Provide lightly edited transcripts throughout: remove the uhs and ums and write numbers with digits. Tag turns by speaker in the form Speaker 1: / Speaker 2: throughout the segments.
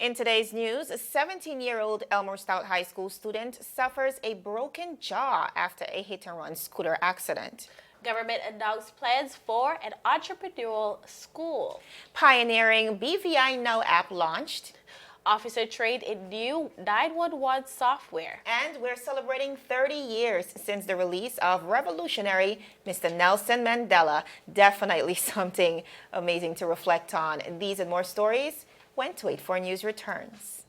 Speaker 1: In today's news, a 17-year-old Elmore Stout High School student suffers a broken jaw after a hit-and-run scooter accident.
Speaker 2: Government announced plans for an entrepreneurial school.
Speaker 1: Pioneering BVI Now app launched.
Speaker 2: Officer trained in new 911 software.
Speaker 1: And we're celebrating 30 years since the release of revolutionary Mr. Nelson Mandela. Definitely something amazing to reflect on. These and more stories when 284 News returns.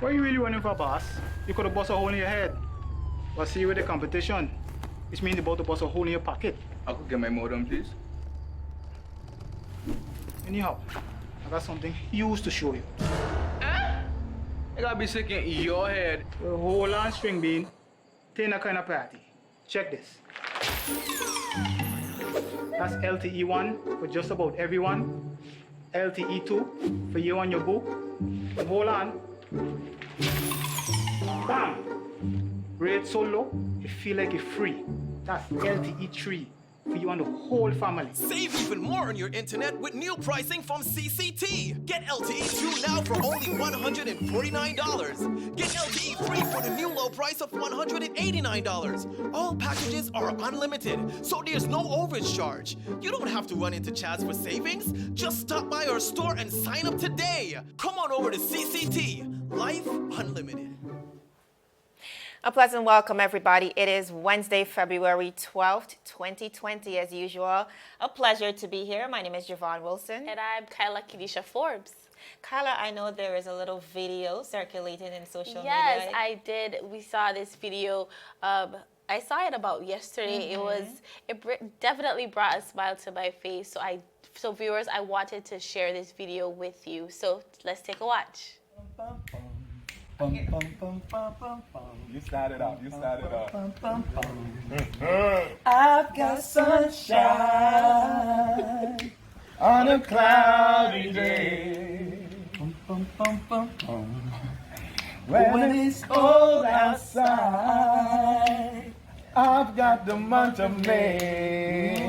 Speaker 3: What you really running for, boss? You could have bust a hole in your head. But see with the competition, which means about to bust a hole in your pocket.
Speaker 4: I could get my modem, please.
Speaker 3: Anyhow, I got something huge to show you.
Speaker 4: I gotta be sick in your head.
Speaker 3: The whole on string bean, Tina kind of party. Check this. That's LTE1 for just about everyone. LTE2 for you and your boo. And hold on. Bam! Rate so low, you feel like you're free. That's LTE3 for you and the whole family.
Speaker 5: Save even more on your internet with new pricing from CCT. Get LTE 2 now for only $149. Get LTE 3 for the new low price of $189. All packages are unlimited, so there's no overage charge. You don't have to run into chats for savings. Just stop by our store and sign up today. Come on over to CCT. Life Unlimited.
Speaker 1: A pleasant welcome, everybody. It is Wednesday, February 12th, 2020, as usual. A pleasure to be here. My name is Javon Wilson.
Speaker 2: And I'm Kyla Kedisha Forbes.
Speaker 1: Kyla, I know there is a little video circulating in social media.
Speaker 2: Yes, I did. We saw this video. I saw it about yesterday. It definitely brought a smile to my face. So viewers, I wanted to share this video with you. So let's take a watch.
Speaker 6: You started off.
Speaker 7: I've got sunshine on a cloudy day. When it's cold outside, I've got the month of May.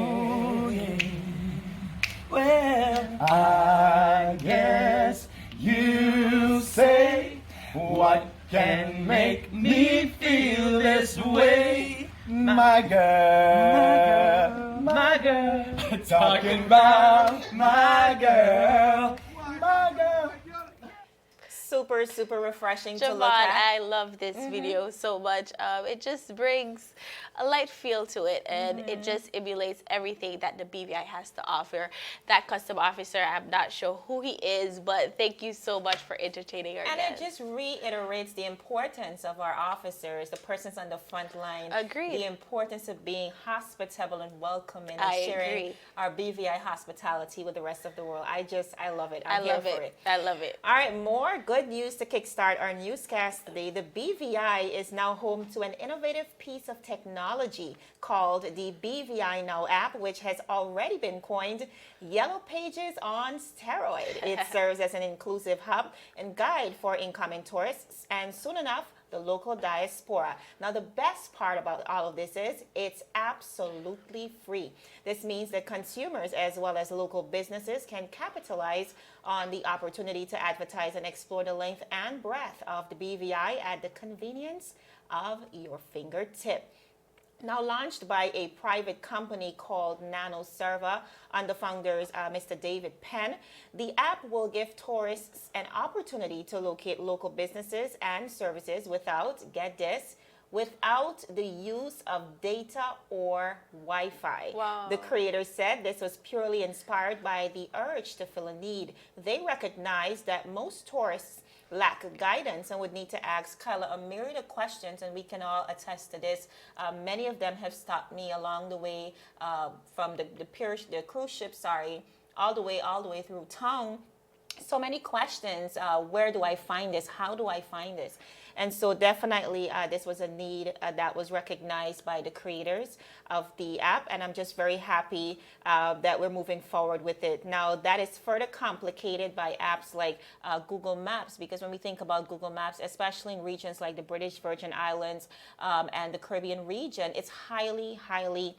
Speaker 7: Well, I guess you say, what can make me feel this way? My girl, talking about my girl.
Speaker 1: Super refreshing to
Speaker 2: Javon,
Speaker 1: look at.
Speaker 2: I love this video so much. It just brings a light feel to it, and it just emulates everything that the BVI has to offer. That custom officer, I'm not sure who he is, but thank you so much for entertaining our
Speaker 1: And
Speaker 2: guests.
Speaker 1: it just reiterates the importance of our officers, the persons on the front line.
Speaker 2: Agreed.
Speaker 1: The importance of being hospitable and welcoming and
Speaker 2: I
Speaker 1: sharing
Speaker 2: agree.
Speaker 1: our BVI hospitality with the rest of the world. I love it.
Speaker 2: I
Speaker 1: I'm here
Speaker 2: love
Speaker 1: for
Speaker 2: it.
Speaker 1: it.
Speaker 2: I love it.
Speaker 1: All right, more good news to kickstart our newscast today. The BVI is now home to an innovative piece of technology called the BVI Now app, which has already been coined Yellow Pages on steroid. It serves as an inclusive hub and guide for incoming tourists and soon enough, the local diaspora. Now, the best part about all of this is it's absolutely free. This means that consumers as well as local businesses can capitalize on the opportunity to advertise and explore the length and breadth of the BVI at the convenience of your fingertip. Now launched by a private company called NanoServa under founders Mr. David Penn, the app will give tourists an opportunity to locate local businesses and services without, get this, without the use of data or Wi-Fi.
Speaker 2: Wow.
Speaker 1: The creators said this was purely inspired by the urge to fill a need. They recognize that most tourists lack guidance and would need to ask Kyla a myriad of questions, and we can all attest to this. Many of them have stopped me along the way from the cruise ship, all the way through town. So many questions. Where do I find this? How do I find this? And so definitely this was a need that was recognized by the creators of the app, and I'm just very happy that we're moving forward with it. Now, that is further complicated by apps like Google Maps, because when we think about Google Maps, especially in regions like the British Virgin Islands and the Caribbean region, it's highly, highly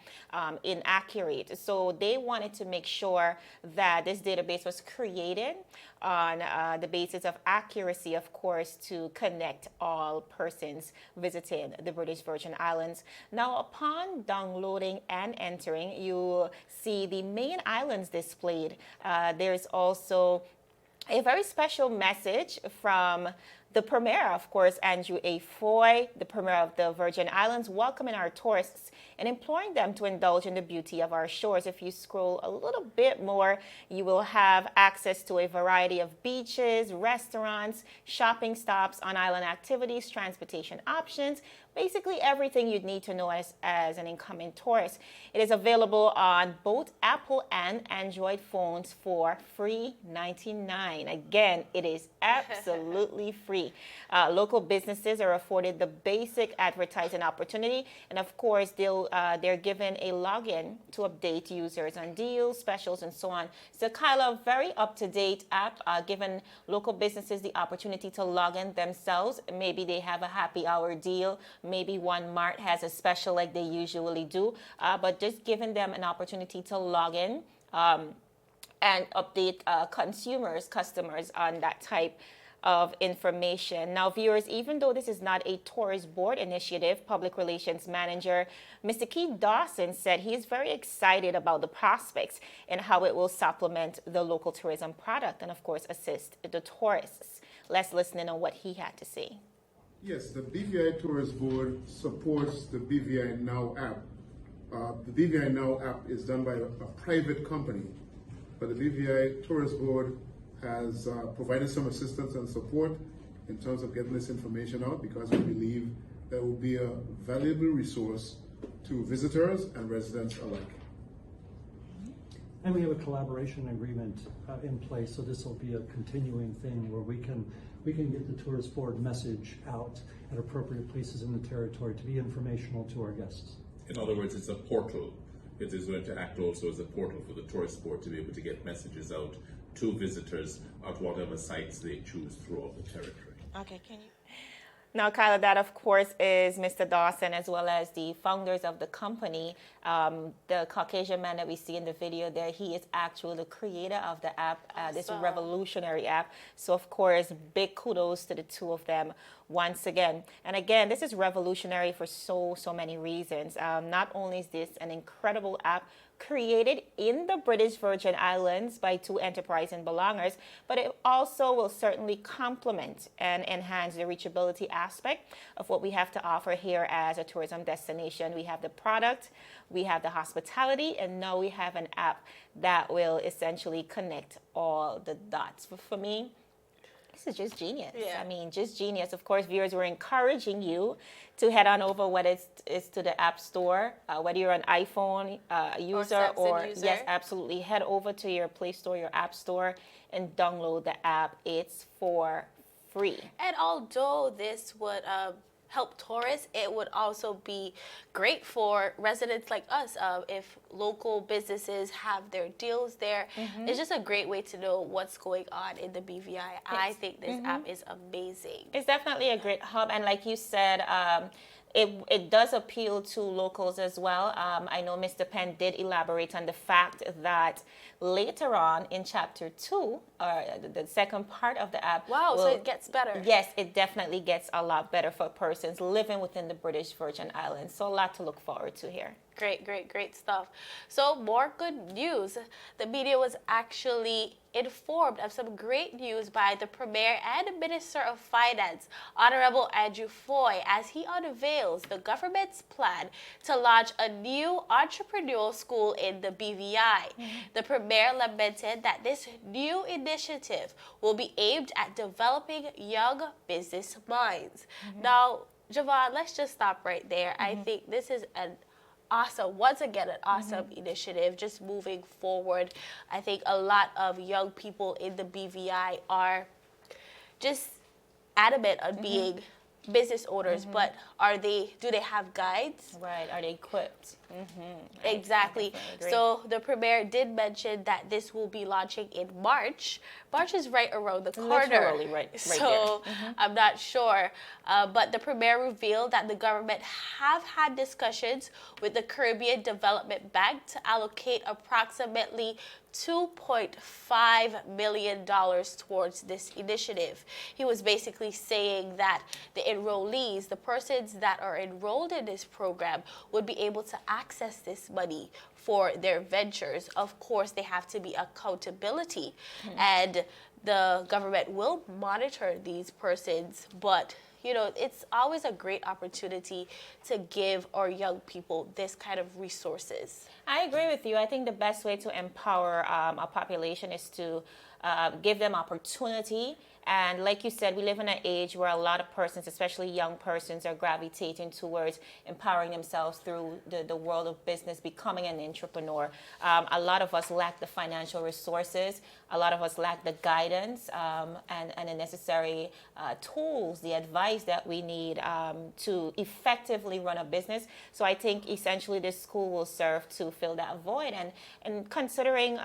Speaker 1: inaccurate. So they wanted to make sure that this database was created on the basis of accuracy, of course, to connect all persons visiting the British Virgin Islands. Now, upon downloading and entering, you see the main islands displayed. There's also a very special message from the Premier, of course, Andrew A. Foy, the Premier of the Virgin Islands, welcoming our tourists and imploring them to indulge in the beauty of our shores. If you scroll a little bit more, you will have access to a variety of beaches, restaurants, shopping stops, on-island activities, transportation options, basically everything you'd need to know as an incoming tourist. It is available on both Apple and Android phones for free $99. Again, it is absolutely free. Local businesses are afforded the basic advertising opportunity, and of course, they're given a login to update users on deals, specials, and so on. So, Kyla, very up-to-date app, giving local businesses the opportunity to log in themselves. Maybe they have a happy hour deal. Maybe one mart has a special like they usually do, but just giving them an opportunity to log in and update customers on that type of information. Now, viewers, even though this is not a tourist board initiative, Public Relations Manager Mr. Keith Dawson said he is very excited about the prospects and how it will supplement the local tourism product and, of course, assist the tourists. Let's listen in on what he had to say.
Speaker 8: Yes, the BVI Tourist Board supports the BVI Now app. The BVI Now app is done by a private company, but the BVI Tourist Board has provided some assistance and support in terms of getting this information out, because we believe that will be a valuable resource to visitors and residents alike.
Speaker 9: And we have a collaboration agreement in place, so this will be a continuing thing where we can get the tourist board message out at appropriate places in the territory to be informational to our guests.
Speaker 10: In other words, it's a portal. It is going to act also as a portal for the tourist board to be able to get messages out to visitors at whatever sites they choose throughout the territory.
Speaker 1: Okay, can you? Now, Kyla, that of course is Mr. Dawson, as well as the founders of the company. The Caucasian man that we see in the video there, he is actually the creator of the app, this revolutionary app. So, of course, big kudos to the two of them once again. And again, this is revolutionary for so many reasons. Not only is this an incredible app created in the British Virgin Islands by two enterprising belongers, but it also will certainly complement and enhance the reachability aspect of what we have to offer here as a tourism destination. We have the product, we have the hospitality, and now we have an app that will essentially connect all the dots. For me, this is just genius.
Speaker 2: Yeah.
Speaker 1: I mean, just genius. Of course, viewers, we're encouraging you to head on over whether it's to the App Store, whether you're an iPhone user or
Speaker 2: user.
Speaker 1: Yes, absolutely. Head over to your Play Store, your App Store, and download the app. It's for free.
Speaker 2: And although this would help tourists, it would also be great for residents like us. If local businesses have their deals there, it's just a great way to know what's going on in the BVI. I think this app is amazing.
Speaker 1: It's definitely a great hub, and like you said, it does appeal to locals as well. I know Mr. Penn did elaborate on the fact that later on in Chapter 2, the second part of the app.
Speaker 2: Wow, so it gets better.
Speaker 1: Yes, it definitely gets a lot better for persons living within the British Virgin Islands. So a lot to look forward to here.
Speaker 2: Great stuff. So more good news. The media was actually informed of some great news by the Premier and Minister of Finance, Honorable Andrew Foy, as he unveils the government's plan to launch a new entrepreneurial school in the BVI. The Premier lamented that this new initiative will be aimed at developing young business minds. Now, Javon, let's just stop right there. I think this is an awesome initiative, just moving forward. I think a lot of young people in the BVI are just adamant on being business owners, but do they have guides?
Speaker 1: Right. Are they equipped?
Speaker 2: Exactly.
Speaker 1: Agree.
Speaker 2: So the premier did mention that this will be launching in March. March is right around the corner.
Speaker 1: Literally right
Speaker 2: So I'm not sure. But the premier revealed that the government have had discussions with the Caribbean Development Bank to allocate approximately $2.5 million towards this initiative. He was basically saying that the enrollees, the persons that are enrolled in this program, would be able to access this money for their ventures. Of course, they have to be accountability, and the government will monitor these persons, but you know, it's always a great opportunity to give our young people this kind of resources.
Speaker 1: I agree with you. I think the best way to empower a population is to give them opportunity. And like you said, we live in an age where a lot of persons, especially young persons, are gravitating towards empowering themselves through the world of business, becoming an entrepreneur. A lot of us lack the financial resources. A lot of us lack the guidance and the necessary tools, the advice that we need to effectively run a business. So I think essentially this school will serve to fill that void. And considering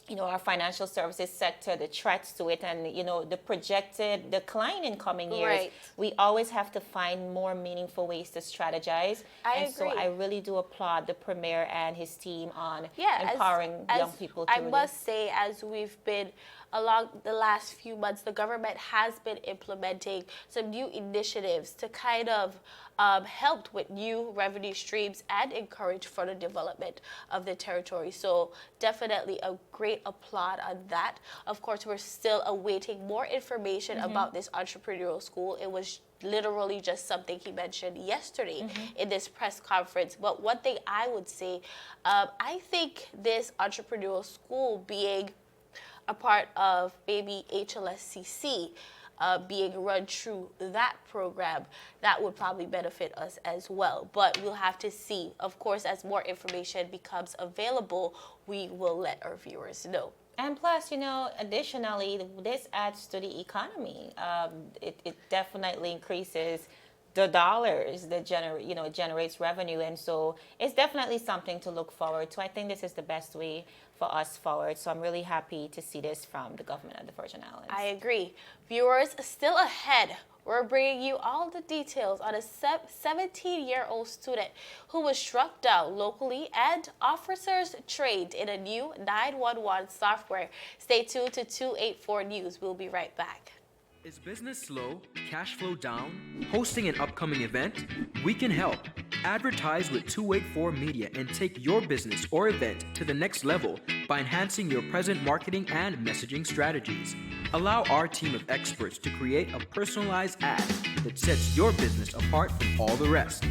Speaker 1: you know, our financial services sector, the threats to it, and, you know, the projected decline in coming years, we always have to find more meaningful ways to strategize.
Speaker 2: I agree.
Speaker 1: So I really do applaud the premier and his team on
Speaker 2: Yeah,
Speaker 1: empowering young people to
Speaker 2: I must say, as we've been along the last few months, the government has been implementing some new initiatives to kind of help with new revenue streams and encourage further development of the territory. So definitely a great applaud on that. Of course, we're still awaiting more information about this entrepreneurial school. It was literally just something he mentioned yesterday in this press conference. But one thing I would say, I think this entrepreneurial school being a part of maybe HLSCC, being run through that program, that would probably benefit us as well. But we'll have to see. Of course, as more information becomes available, we will let our viewers know.
Speaker 1: And plus, you know, additionally, this adds to the economy. It definitely increases the dollars that generates revenue, and so it's definitely something to look forward to. I think this is the best way for us forward. So I'm really happy to see this from the government of the Virgin Islands.
Speaker 2: I agree. Viewers, still ahead, we're bringing you all the details on a 17-year-old student who was struck down locally and officers trained in a new 911 software. Stay tuned to 284 News. We'll be right back.
Speaker 11: Is business slow? Cash flow down? Hosting an upcoming event? We can help. Advertise with 284 Media and take your business or event to the next level by enhancing your present marketing and messaging strategies. Allow our team of experts to create a personalized ad that sets your business apart from all the rest.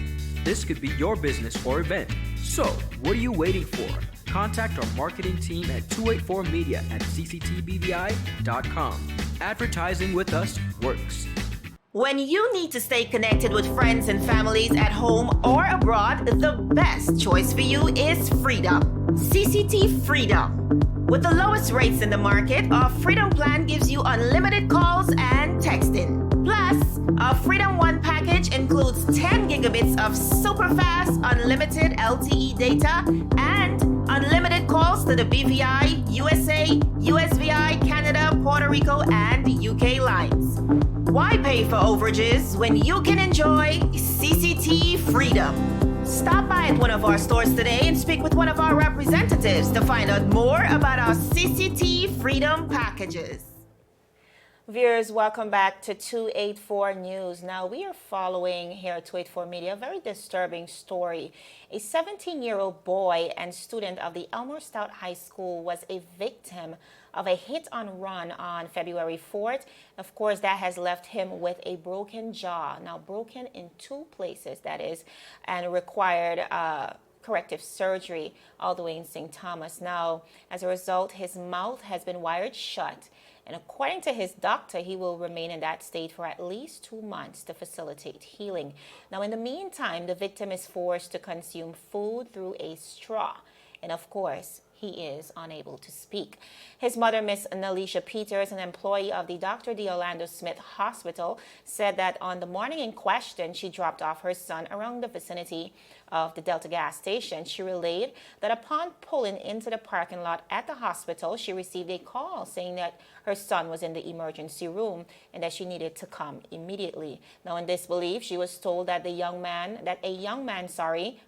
Speaker 11: This could be your business or event. So, what are you waiting for? Contact our marketing team at 284media@cctbvi.com. Advertising with us works.
Speaker 1: When you need to stay connected with friends and families at home or abroad, the best choice for you is Freedom. CCT Freedom. With the lowest rates in the market, our Freedom plan gives you unlimited calls and texting. Plus, our Freedom One package includes 10 gigabits of super fast unlimited LTE data and unlimited calls to the BVI, USA, USVI, Canada, Puerto Rico, and UK lines. Why pay for overages when you can enjoy CCT Freedom? Stop by at one of our stores today and speak with one of our representatives to find out more about our CCT Freedom packages. Viewers, welcome back to 284 News. Now, we are following here at 284 Media a very disturbing story. A 17-year-old boy and student of the Elmore Stout High School was a victim of a hit-and-run on February 4th. Of course, that has left him with a broken jaw. Now, broken in two places, that is, and required corrective surgery all the way in St. Thomas. Now, as a result, his mouth has been wired shut. And according to his doctor, he will remain in that state for at least 2 months to facilitate healing. Now, in the meantime, the victim is forced to consume food through a straw. And of course, he is unable to speak. His mother, Miss Nalisha Peters, an employee of the Dr. D. Orlando Smith Hospital, said that on the morning in question, she dropped off her son around the vicinity of the Delta gas station. She relayed that upon pulling into the parking lot at the hospital, she received a call saying that her son was in the emergency room and that she needed to come immediately. Now, in disbelief, she was told that a young man,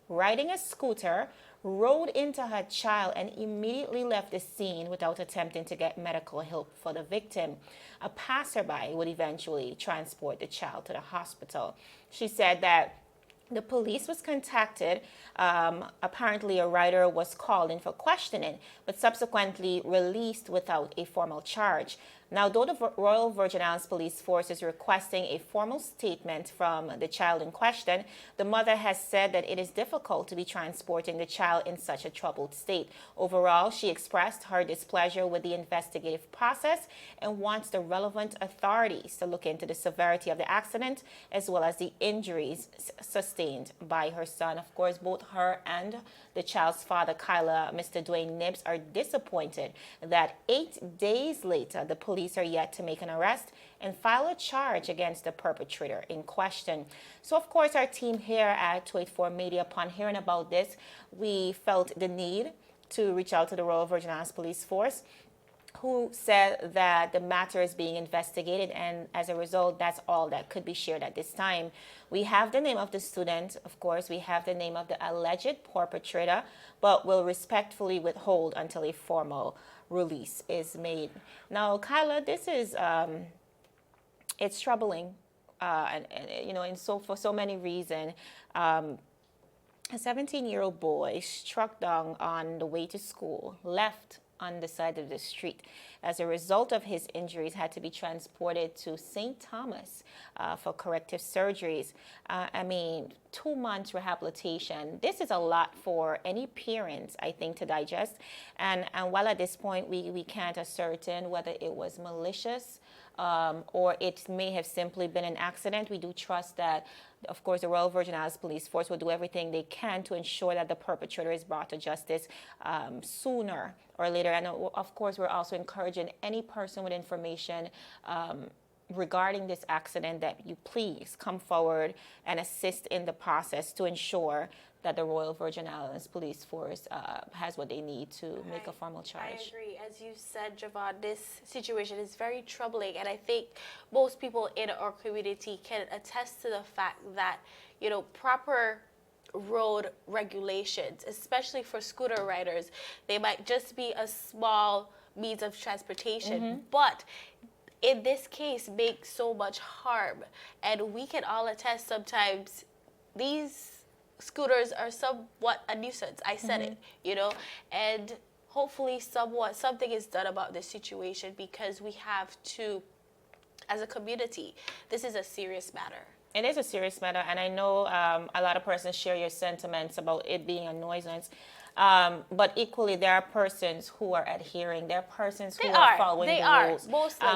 Speaker 1: riding a scooter, rode into her child and immediately left the scene without attempting to get medical help for the victim. A passerby would eventually transport the child to the hospital. She said that the police was contacted. Apparently, a rider was called in for questioning, but subsequently released without a formal charge. Now, though the Royal Virgin Islands Police Force is requesting a formal statement from the child in question, the mother has said that it is difficult to be transporting the child in such a troubled state. Overall, she expressed her displeasure with the investigative process and wants the relevant authorities to look into the severity of the accident as well as the injuries sustained by her son. Of course, both her and the child's father, Kyla, Mr. Dwayne Nibbs, are disappointed that 8 days later, the police are yet to make an arrest and file a charge against the perpetrator in question. So, of course, our team here at 284 Media, upon hearing about this, we felt the need to reach out to the Royal Virgin Islands Police Force, who said that the matter is being investigated, and as a result, that's all that could be shared at this time. We have the name of the student, of course, we have the name of the alleged perpetrator, but will respectfully withhold until a formal release is made. Now, Kyla, this is, it's troubling, for so many reasons. A 17-year-old boy struck down on the way to school, left on the side of the street. As a result of his injuries, had to be transported to St. Thomas for corrective surgeries. 2 months rehabilitation. This is a lot for any parents, I think, to digest. And while at this point we can't ascertain whether it was malicious or it may have simply been an accident, we do trust that, of course, the Royal Virgin Islands Police Force will do everything they can to ensure that the perpetrator is brought to justice sooner or later. And of course, we're also encouraging any person with information regarding this accident that you please come forward and assist in the process to ensure that the Royal Virgin Islands Police Force has what they need to make a formal charge.
Speaker 2: I agree. As you said, Javon, this situation is very troubling, and I think most people in our community can attest to the fact that, proper road regulations, especially for scooter riders, they might just be a small means of transportation, but in this case make so much harm. And we can all attest sometimes these scooters are somewhat a nuisance. I said it, and hopefully something is done about this situation, because we have to, as a community, this is a serious matter.
Speaker 1: It is a serious matter, and I know a lot of persons share your sentiments about it being a nuisance. But equally, there are persons who are adhering. There are persons who are following the rules.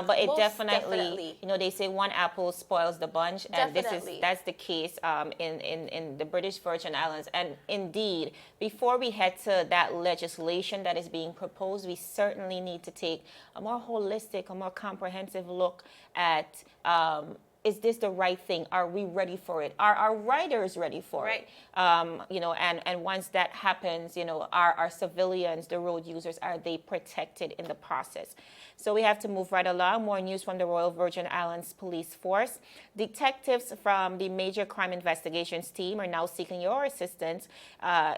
Speaker 1: But it definitely, they say one apple spoils the bunch, and that's the case in the British Virgin Islands. And indeed, before we head to that legislation that is being proposed, we certainly need to take a more holistic, a more comprehensive look at is this the right thing? Are we ready for it? Are our riders ready for it? And once that happens, are our civilians, the road users, are they protected in the process? So we have to move right along. More news from the Royal Virgin Islands Police Force. Detectives from the Major Crime Investigations team are now seeking your assistance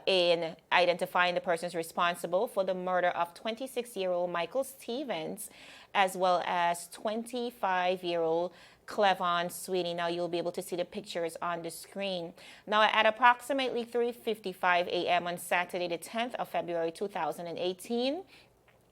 Speaker 1: in identifying the persons responsible for the murder of 26-year-old Michael Stevens, as well as 25-year-old Clevon Sweeney. Now you'll be able to see the pictures on the screen. Now at approximately 3:55 a.m. on Saturday, the 10th of February 2018,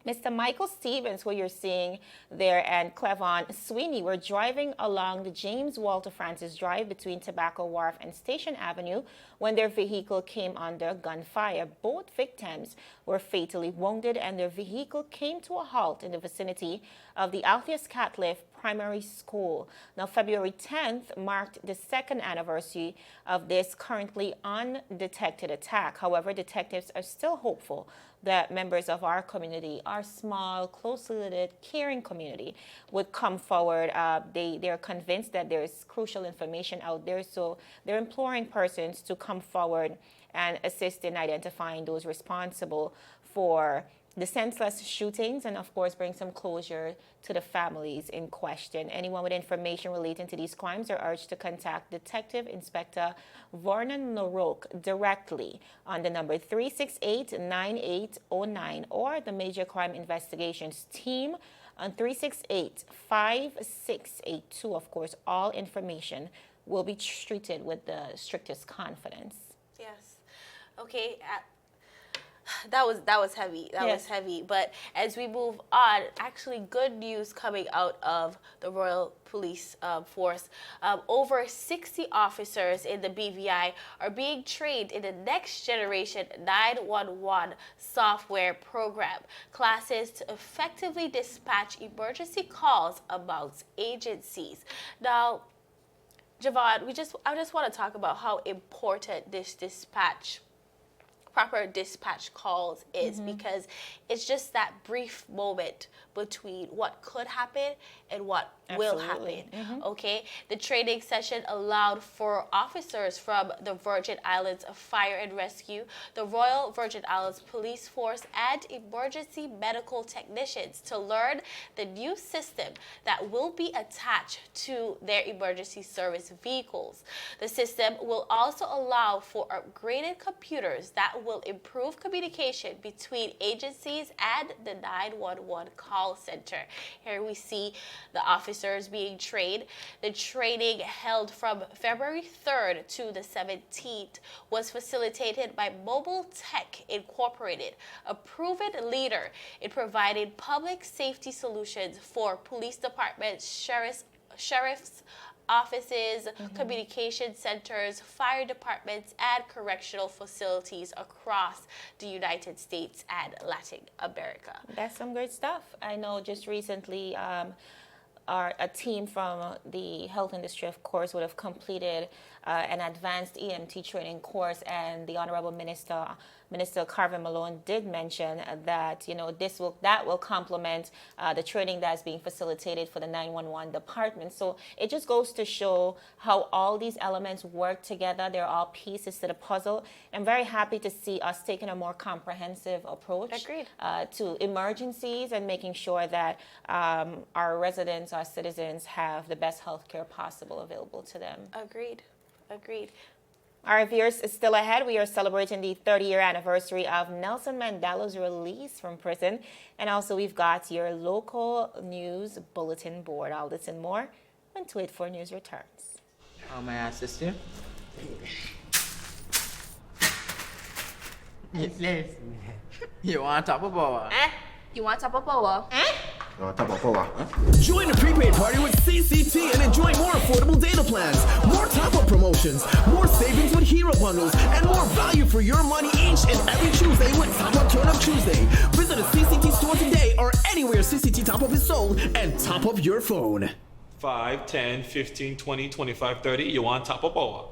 Speaker 1: Mr. Michael Stevens, who you're seeing there, and Clevon Sweeney were driving along the James Walter Francis Drive between Tobacco Wharf and Station Avenue when their vehicle came under gunfire. Both victims were fatally wounded, and their vehicle came to a halt in the vicinity of the Altheus Catliff Primary School. Now, February 10th marked the second anniversary of this currently undetected attack. However, detectives are still hopeful that members of our community, our small, closely knitted, caring community, would come forward. They're convinced that there's crucial information out there, so they're imploring persons to come forward and assist in identifying those responsible for the senseless shootings and, of course, bring some closure to the families in question. Anyone with information relating to these crimes are urged to contact Detective Inspector Vernon Norok directly on the number 368-9809 or the Major Crime Investigations Team on 368-5682. Of course, all information will be treated with the strictest confidence.
Speaker 2: Yes. Okay. That was heavy. That was heavy. But as we move on, actually good news coming out of the Royal Police Force. Over 60 officers in the BVI are being trained in the next generation 911 software program. Classes to effectively dispatch emergency calls amongst agencies. Now, Javon, I just want to talk about how important this proper dispatch calls is, because it's just that brief moment between what could happen and what will happen. Okay, the training session allowed for officers from the Virgin Islands Fire and Rescue, the Royal Virgin Islands Police Force, and emergency medical technicians to learn the new system that will be attached to their emergency service vehicles. The system will also allow for upgraded computers that will improve communication between agencies and the 911 call center. Here we see the officers being trained. The training, held from February 3rd to the 17th, was facilitated by Mobile Tech Incorporated, a proven leader in providing public safety solutions for police departments, sheriff's offices, communication centers, fire departments, and correctional facilities across the United States and Latin America.
Speaker 1: That's some great stuff. I know just recently a team from the health industry, of course, would have completed an advanced EMT training course, and the Honorable Minister Carvin Malone did mention that that will complement the training that's being facilitated for the 911 department. So it just goes to show how all these elements work together. They're all pieces to the puzzle. I'm very happy to see us taking a more comprehensive approach to emergencies and making sure that our residents, our citizens, have the best health care possible available to them.
Speaker 2: Agreed.
Speaker 1: Our viewers, is still ahead. We are celebrating the 30-year anniversary of Nelson Mandela's release from prison. And also we've got your local news bulletin board. All this and more when 284 News returns.
Speaker 12: How may I assist you? You want top of power?
Speaker 13: You want top of power?
Speaker 5: Join the prepaid party with CCT and enjoy more affordable data plans, more top-up promotions, more savings with hero bundles, and more value for your money each and every Tuesday with Top Up Turn Up Tuesday. Visit a CCT store today or anywhere CCT Top Up is sold and top up your phone.
Speaker 14: 5, 10, 15, 20, 25, 30. You want top of power?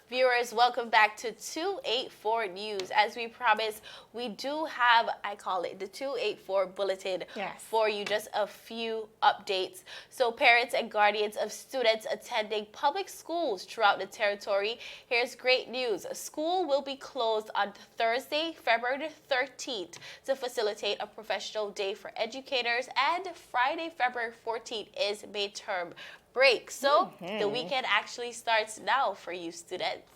Speaker 2: Viewers, welcome back to 284 News. As we promised, we do have, I call it the 284 Bulletin for you, just a few updates. So parents and guardians of students attending public schools throughout the territory, here's great news. School will be closed on Thursday, February 13th to facilitate a professional day for educators, and Friday, February 14th is midterm break. So the weekend actually starts now for you students.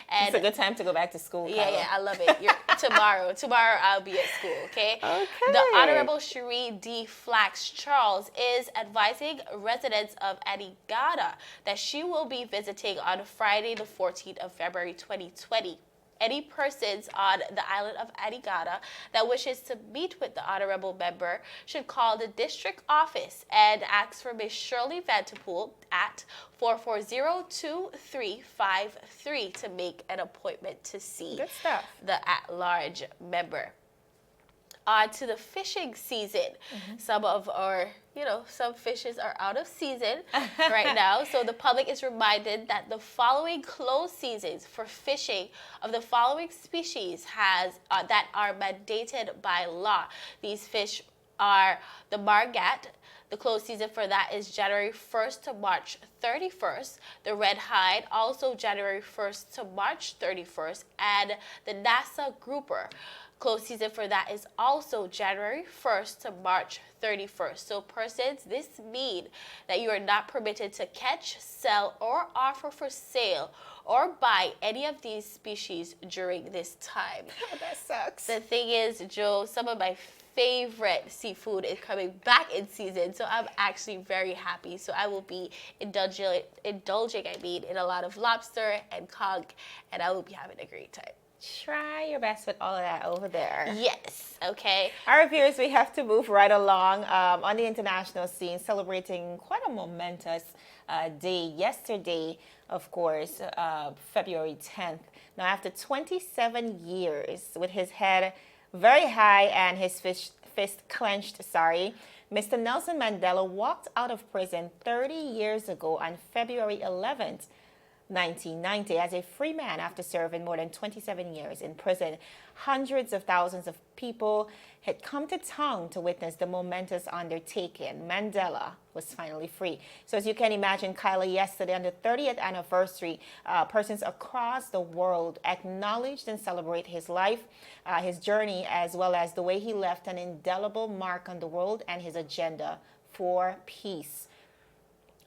Speaker 2: And
Speaker 1: it's a good time to go back to school.
Speaker 2: Yeah, I love it. Tomorrow I'll be at school, okay? The Honorable Cherie D. Flax Charles is advising residents of Anegada that she will be visiting on Friday the 14th of February 2020. Any persons on the island of Anegada that wishes to meet with the honorable member should call the district office and ask for Ms. Shirley Vanterpool at 440-2353 to make an appointment to see the at-large member. on to the fishing season. Some of our, some fishes are out of season right now. So the public is reminded that the following closed seasons for fishing of the following species that are mandated by law. These fish are the margat. The closed season for that is January 1st to March 31st. The red hide, also January 1st to March 31st. And the NASA grouper. Closed season for that is also January 1st to March 31st. So persons, this means that you are not permitted to catch, sell, or offer for sale or buy any of these species during this time.
Speaker 1: That sucks.
Speaker 2: The thing is, Joe, some of my favorite seafood is coming back in season, so I'm actually very happy. So I will be indulging in a lot of lobster and conch, and I will be having a great time.
Speaker 1: Try your best with all of that over there.
Speaker 2: Yes, okay.
Speaker 1: All right, viewers, we have to move right along on the international scene, celebrating quite a momentous day yesterday, of course, February 10th. Now, after 27 years with his head very high and his fist clenched, Mr. Nelson Mandela walked out of prison 30 years ago on February 11th, 1990 as a free man after serving more than 27 years in prison. Hundreds of thousands of people had come to town to witness the momentous undertaking. Mandela was finally free. So as you can imagine, Kyla, yesterday on the 30th anniversary, persons across the world acknowledged and celebrate his life, his journey, as well as the way he left an indelible mark on the world and his agenda for peace.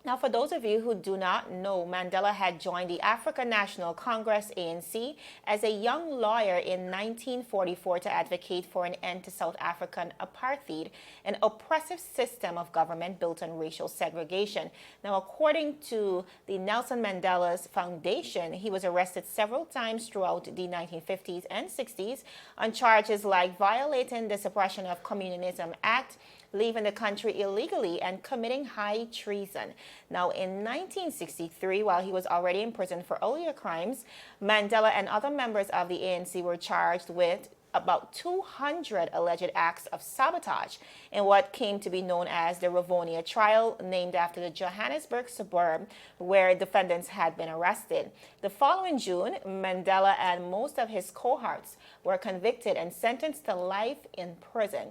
Speaker 1: Now, for those of you who do not know, Mandela had joined the African National Congress, ANC, as a young lawyer in 1944 to advocate for an end to South African apartheid, an oppressive system of government built on racial segregation. Now, according to the Nelson Mandela's Foundation, he was arrested several times throughout the 1950s and 60s on charges like violating the Suppression of Communism Act, leaving the country illegally, and committing high treason. Now, in 1963, while he was already in prison for earlier crimes, Mandela and other members of the ANC were charged with about 200 alleged acts of sabotage in what came to be known as the Rivonia trial, named after the Johannesburg suburb where defendants had been arrested. The following June, Mandela and most of his cohorts were convicted and sentenced to life in prison.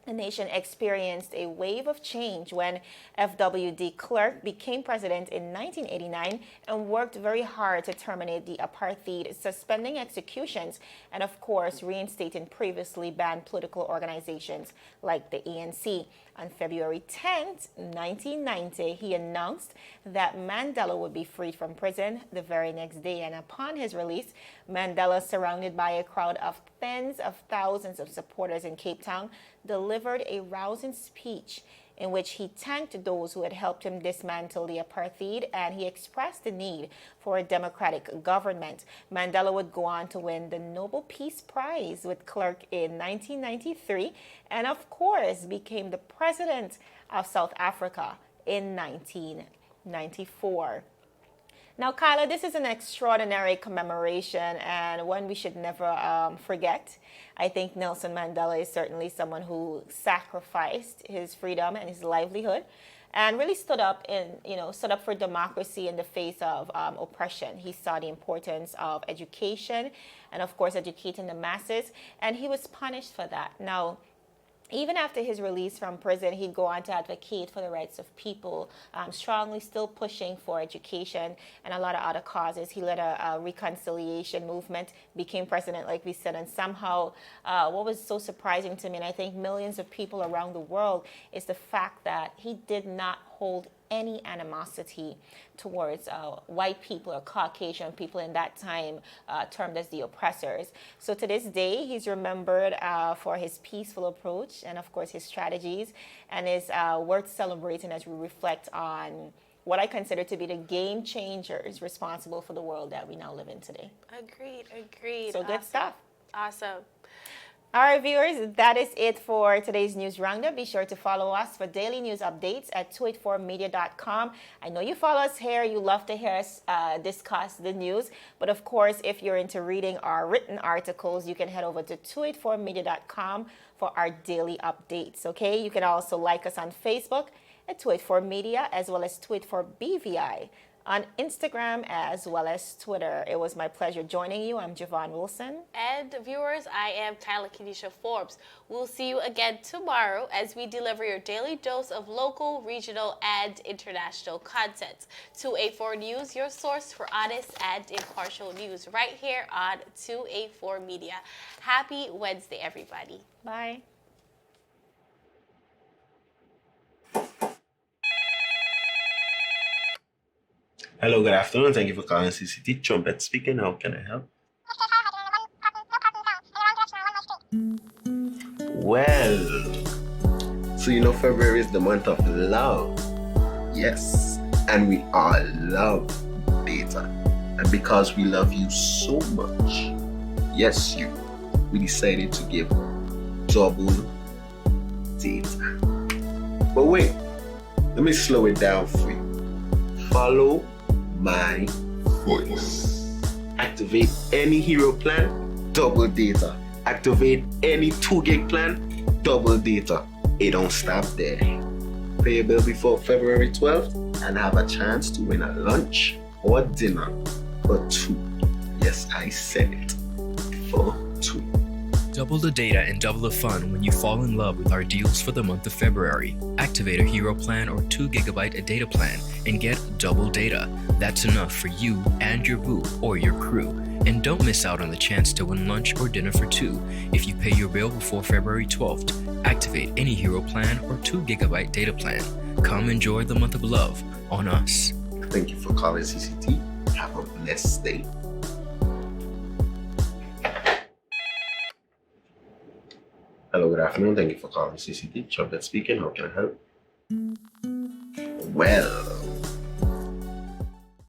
Speaker 1: The nation experienced a wave of change when F.W. de Klerk became president in 1989 and worked very hard to terminate the apartheid, suspending executions, and of course reinstating previously banned political organizations like the ANC. On February 10th, 1990, he announced that Mandela would be freed from prison the very next day. And upon his release, Mandela, surrounded by a crowd of tens of thousands of supporters in Cape Town, delivered a rousing speech in which he thanked those who had helped him dismantle the apartheid, and he expressed the need for a democratic government. Mandela would go on to win the Nobel Peace Prize with Klerk in 1993, and of course became the president of South Africa in 1994. Now, Kyla, this is an extraordinary commemoration and one we should never forget. I think Nelson Mandela is certainly someone who sacrificed his freedom and his livelihood and really stood up for democracy in the face of oppression. He saw the importance of education and, of course, educating the masses, and he was punished for that. Now, even after his release from prison, he'd go on to advocate for the rights of people, strongly still pushing for education and a lot of other causes. He led a reconciliation movement, became president, like we said, and somehow what was so surprising to me, and I think millions of people around the world, is the fact that he did not hold any animosity towards white people or Caucasian people in that time termed as the oppressors. So to this day, he's remembered for his peaceful approach and, of course, his strategies, and is worth celebrating as we reflect on what I consider to be the game changers responsible for the world that we now live in today.
Speaker 2: Agreed.
Speaker 1: So good stuff.
Speaker 2: Awesome.
Speaker 1: All right, viewers, that is it for today's news roundup. Be sure to follow us for daily news updates at 284media.com. I know you follow us here. You love to hear us discuss the news. But of course, if you're into reading our written articles, you can head over to 284media.com for our daily updates, okay? You can also like us on Facebook at 284media as well as 284BVI. On Instagram as well as Twitter. It was my pleasure joining you. I'm Javon Wilson.
Speaker 2: And viewers, I am Tyler Kenesha Forbes. We'll see you again tomorrow as we deliver your daily dose of local, regional, and international content. 284 News, your source for honest and impartial news, right here on 284 Media. Happy Wednesday, everybody.
Speaker 1: Bye.
Speaker 15: Hello, good afternoon. Thank you for calling CCT. Trumpet speaking. How can I help? Well, so you know February is the month of love. Yes, and we all love data. And because we love you so much, yes, we decided to give double data. But wait, let me slow it down for you. Follow my voice. Activate any hero plan, double data. Activate any 2 gig plan, double data. It don't stop there. Pay your bill before February 12th and have a chance to win a lunch or dinner for 2. Yes, I said it. For 2.
Speaker 11: Double the data and double the fun when you fall in love with our deals for the month of February. Activate a hero plan or 2 gigabyte data plan and get double data. That's enough for you and your boo or your crew. And don't miss out on the chance to win lunch or dinner for 2 if you pay your bill before February 12th. Activate any hero plan or 2 gigabyte data plan. Come enjoy the month of love on us.
Speaker 15: Thank you for calling CCT. Have a blessed day. Hello, good afternoon. Thank you for calling CCT. Trumpet speaking. How can I help? Well,